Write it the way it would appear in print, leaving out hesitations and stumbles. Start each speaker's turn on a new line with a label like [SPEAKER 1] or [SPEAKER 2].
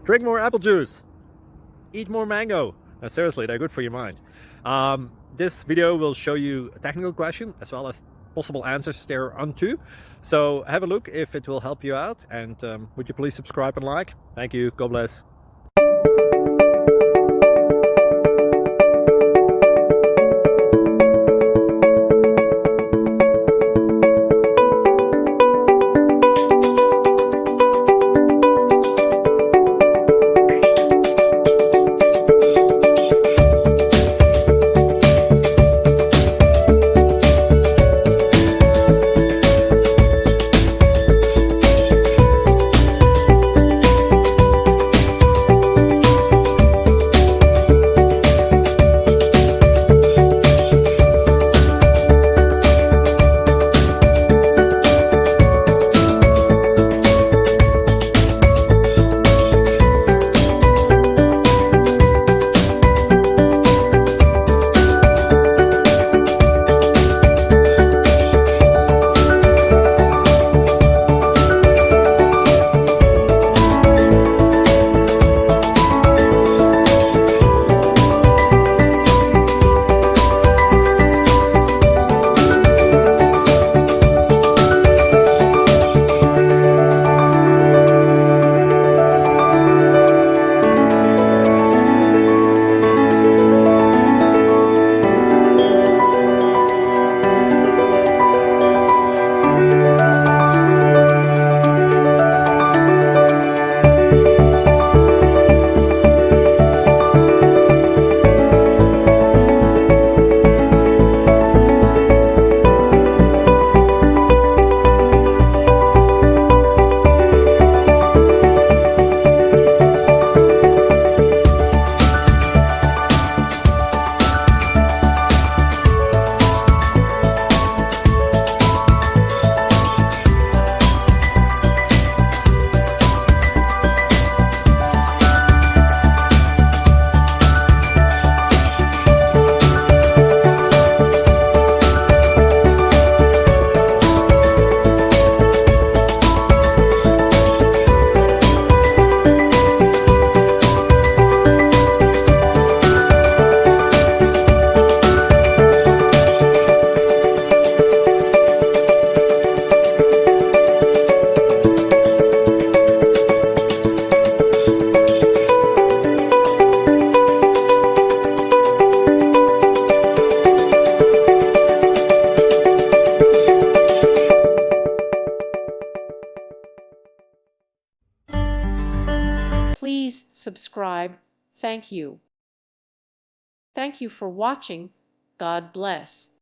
[SPEAKER 1] Drink more apple juice. Eat more mango. No, seriously, they're good for your mind. This video will show you a technical question as well as possible answers thereunto. So have a look if it will help you out, and would you please subscribe and like? Thank you. God bless.
[SPEAKER 2] Please subscribe. Thank you. Thank you for watching. God bless.